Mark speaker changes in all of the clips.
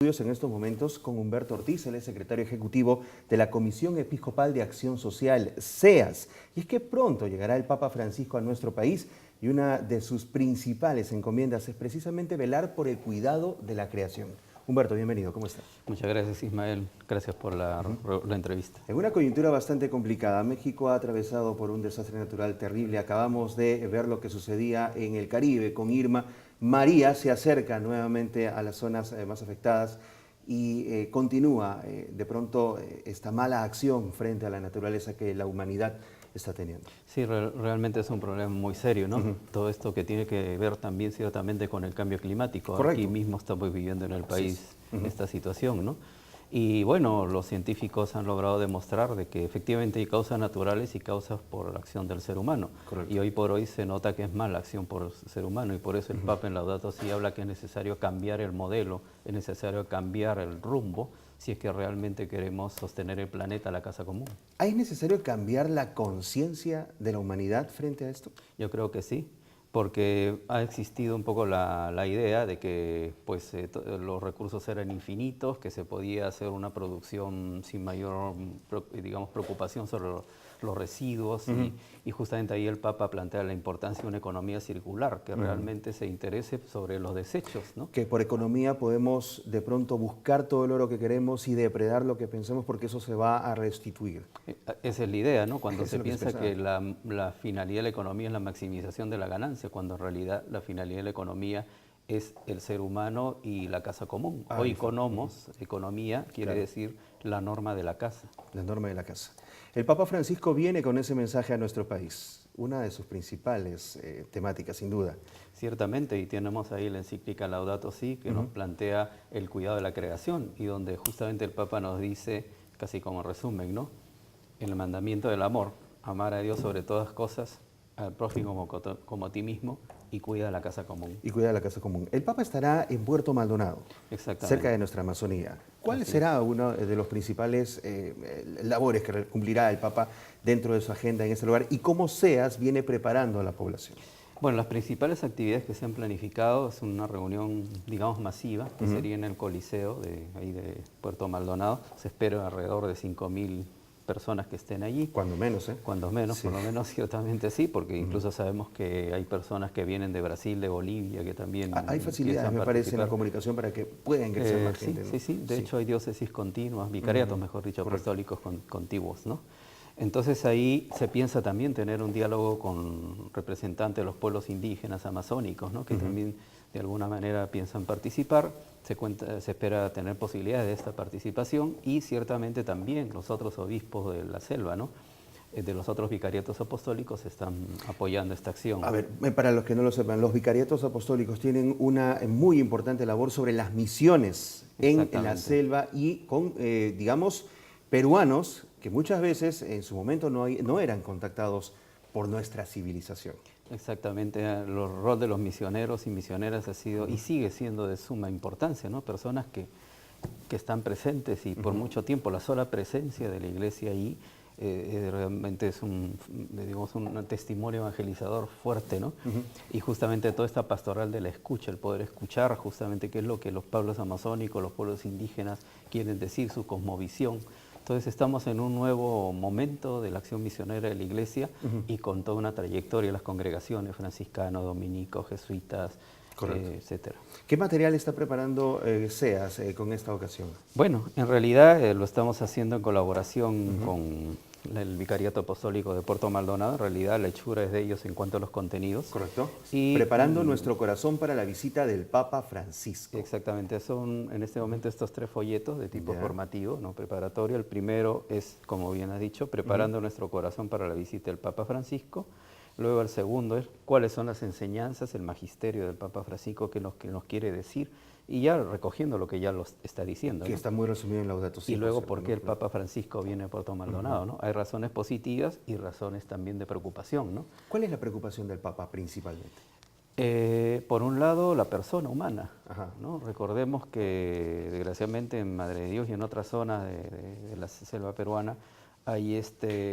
Speaker 1: Estudios en estos momentos con Humberto Ortiz, él es secretario ejecutivo de la Comisión Episcopal de Acción Social, CEAS. Y es que pronto llegará el Papa Francisco a nuestro país y una de sus principales encomiendas es precisamente velar por el cuidado de la creación. Humberto, bienvenido, ¿cómo estás?
Speaker 2: Muchas gracias, Ismael. Gracias por la entrevista.
Speaker 1: En una coyuntura bastante complicada, México ha atravesado por un desastre natural terrible. Acabamos de ver lo que sucedía en el Caribe con Irma. María se acerca nuevamente a las zonas más afectadas y continúa de pronto esta mala acción frente a la naturaleza que la humanidad está teniendo.
Speaker 2: Sí, realmente es un problema muy serio, ¿no? Todo esto que tiene que ver también ciertamente con el cambio climático.
Speaker 1: Correcto.
Speaker 2: Aquí mismo estamos viviendo en el país
Speaker 1: Sí.
Speaker 2: esta situación, ¿no? Y bueno, los científicos han logrado demostrar de que efectivamente hay causas naturales y causas por la acción del ser humano.
Speaker 1: Correcto.
Speaker 2: Y hoy por hoy se nota que es más la acción por el ser humano y por eso el Papa en Laudato Si habla que es necesario cambiar el modelo, es necesario cambiar el rumbo si es que realmente queremos sostener el planeta, la casa común.
Speaker 1: ¿Es necesario cambiar la conciencia de la humanidad frente a esto?
Speaker 2: Yo creo que sí, porque ha existido un poco la idea de que pues, los recursos eran infinitos, que se podía hacer una producción sin mayor digamos, preocupación sobre los residuos y justamente ahí el Papa plantea la importancia de una economía circular, que realmente se interese sobre los desechos, ¿no?
Speaker 1: Que por economía podemos de pronto buscar todo el oro que queremos y depredar lo que pensemos porque eso se va a restituir.
Speaker 2: Esa es la idea, ¿no? Cuando
Speaker 1: Eso
Speaker 2: se
Speaker 1: es lo que se
Speaker 2: piensa
Speaker 1: pensaba.
Speaker 2: que la finalidad de la economía es la maximización de la ganancia, cuando en realidad la finalidad de la economía es el ser humano y la casa común. O economía quiere
Speaker 1: Claro.
Speaker 2: decir la norma de la casa.
Speaker 1: La norma de la casa. El Papa Francisco viene con ese mensaje a nuestro país, una de sus principales temáticas, sin duda.
Speaker 2: Ciertamente, y tenemos ahí la encíclica Laudato Si, que nos plantea el cuidado de la creación, y donde justamente el Papa nos dice, casi como resumen, ¿no? El mandamiento del amor, amar a Dios sobre todas cosas, al prójimo como a ti mismo, y cuida la casa común.
Speaker 1: Y cuida la casa común. El Papa estará en Puerto Maldonado, cerca de nuestra Amazonía. ¿Cuál será uno de los principales labores que cumplirá el Papa dentro de su agenda en este lugar y cómo CEAS viene preparando a la población?
Speaker 2: Bueno, las principales actividades que se han planificado es una reunión, digamos, masiva, que sería en el Coliseo ahí de Puerto Maldonado. Se espera alrededor de 5.000 personas que estén allí.
Speaker 1: Cuando menos, ¿eh?
Speaker 2: Cuando menos,
Speaker 1: Sí.
Speaker 2: por lo menos ciertamente sí, porque incluso sabemos que hay personas que vienen de Brasil, de Bolivia, que también
Speaker 1: Hay facilidades, me parece, en la comunicación para que pueda ingresar más
Speaker 2: sí,
Speaker 1: gente, ¿no?
Speaker 2: sí. De hecho, hay diócesis continuas, vicariatos, mejor dicho, apostólicos contiguos, ¿no? Entonces ahí se piensa también tener un diálogo con representantes de los pueblos indígenas amazónicos, ¿no? Que también de alguna manera piensan participar. Se espera tener posibilidades de esta participación y ciertamente también los otros obispos de la selva, ¿no? De los otros vicariatos apostólicos están apoyando esta acción.
Speaker 1: A ver, para los que no lo sepan, los vicariatos apostólicos tienen una muy importante labor sobre las misiones en la selva y con, digamos, peruanos que muchas veces en su momento no eran contactados por nuestra civilización.
Speaker 2: Exactamente, el rol de los misioneros y misioneras ha sido y sigue siendo de suma importancia, ¿no? Personas que están presentes y por mucho tiempo la sola presencia de la iglesia ahí realmente es digamos, un testimonio evangelizador fuerte, ¿no? Y justamente toda esta pastoral de la escucha, el poder escuchar justamente qué es lo que los pueblos amazónicos, los pueblos indígenas quieren decir, su cosmovisión. Entonces estamos en un nuevo momento de la acción misionera de la Iglesia y con toda una trayectoria de las congregaciones, franciscanos, dominicos, jesuitas, etcétera.
Speaker 1: ¿Qué material está preparando CEAS con esta ocasión?
Speaker 2: Bueno, en realidad lo estamos haciendo en colaboración con el Vicariato Apostólico de Puerto Maldonado. En realidad la hechura es de ellos en cuanto a los contenidos.
Speaker 1: Correcto.
Speaker 2: Y,
Speaker 1: preparando nuestro corazón para la visita del Papa Francisco.
Speaker 2: Exactamente, son en este momento estos 3 folletos de tipo formativo, no preparatorio. El primero es, como bien has dicho, preparando nuestro corazón para la visita del Papa Francisco. Luego el segundo es cuáles son las enseñanzas, el magisterio del Papa Francisco que nos quiere decir, y ya recogiendo lo que ya los está diciendo,
Speaker 1: que está muy resumido en Laudato Si.
Speaker 2: Y luego por qué el Papa Francisco viene a Puerto Maldonado, ¿no? Hay razones positivas y razones también de preocupación, ¿no?
Speaker 1: ¿Cuál es la preocupación del Papa principalmente?
Speaker 2: Por un lado, la persona humana, ¿no? Recordemos que desgraciadamente en Madre de Dios y en otras zonas de la selva peruana hay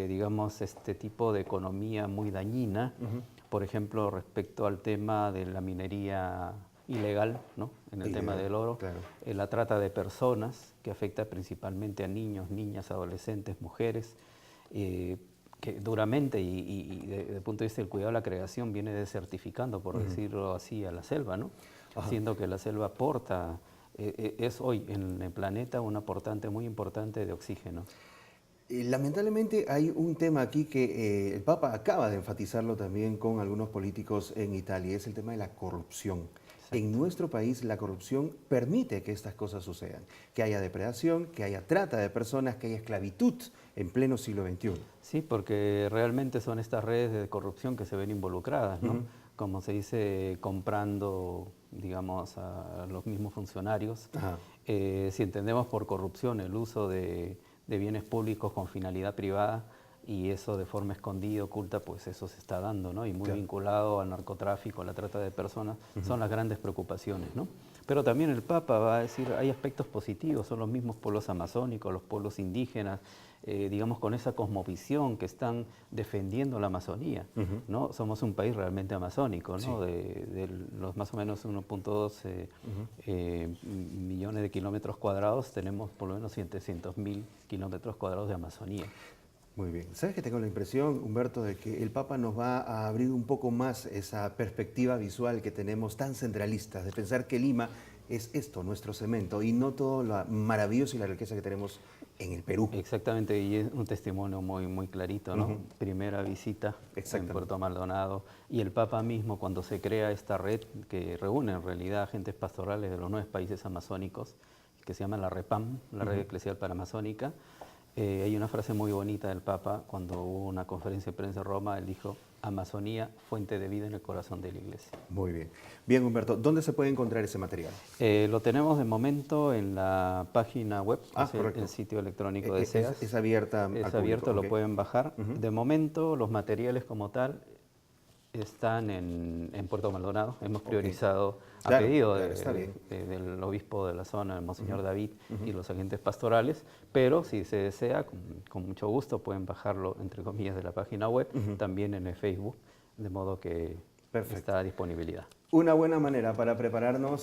Speaker 2: digamos, este tipo de economía muy dañina, por ejemplo, respecto al tema de la minería ilegal, ¿no? En el tema del oro,
Speaker 1: claro.
Speaker 2: La trata de personas, que afecta principalmente a niños, niñas, adolescentes, mujeres, que duramente y desde el punto de vista del cuidado de la creación viene desertificando, por decirlo así, a la selva, ¿no? Siendo que la selva aporta, es hoy en el planeta un aportante muy importante de oxígeno.
Speaker 1: Lamentablemente hay un tema aquí que el Papa acaba de enfatizarlo también con algunos políticos en Italia, es el tema de la corrupción.
Speaker 2: Exacto.
Speaker 1: En nuestro país la corrupción permite que estas cosas sucedan, que haya depredación, que haya trata de personas, que haya esclavitud en pleno siglo XXI.
Speaker 2: Sí, porque realmente son estas redes de corrupción que se ven involucradas, ¿no? Como se dice, comprando, digamos, a los mismos funcionarios. Si entendemos por corrupción el uso de bienes públicos con finalidad privada y eso de forma escondida, oculta, pues eso se está dando, ¿no? Y muy vinculado al narcotráfico, a la trata de personas, son las grandes preocupaciones, ¿no? Pero también el Papa va a decir, hay aspectos positivos, son los mismos pueblos amazónicos, los pueblos indígenas, digamos con esa cosmovisión que están defendiendo la Amazonía, ¿no? Somos un país realmente amazónico, ¿no? De los más o menos 1.2 millones de kilómetros cuadrados, tenemos por lo menos 700.000 kilómetros cuadrados de Amazonía.
Speaker 1: Muy bien. ¿Sabes que tengo la impresión, Humberto, de que el Papa nos va a abrir un poco más esa perspectiva visual que tenemos tan centralista, de pensar que Lima es esto, nuestro cemento, y no todo lo maravilloso y la riqueza que tenemos en el Perú?
Speaker 2: Exactamente, y es un testimonio muy, muy clarito, ¿no? Primera visita en Puerto Maldonado, y el Papa mismo, cuando se crea esta red que reúne en realidad agentes pastorales de los 9 países amazónicos, que se llama la REPAM, la Red Eclesial Panamazónica. Hay una frase muy bonita del Papa cuando hubo una conferencia de prensa en Roma, él dijo, Amazonía, fuente de vida en el corazón de la Iglesia.
Speaker 1: Muy bien. Bien, Humberto, ¿dónde se puede encontrar ese material?
Speaker 2: Lo tenemos de momento en la página web, el sitio electrónico de SEAS.
Speaker 1: Es abierta al
Speaker 2: Es abierto,
Speaker 1: público,
Speaker 2: lo pueden bajar. De momento, los materiales como tal están en Puerto Maldonado. Hemos priorizado a pedido del obispo de la zona, el Monseñor David, y los agentes pastorales, pero si se desea, con mucho gusto pueden bajarlo, entre comillas, de la página web, también en el Facebook, de modo que está a disponibilidad.
Speaker 1: Una buena manera para prepararnos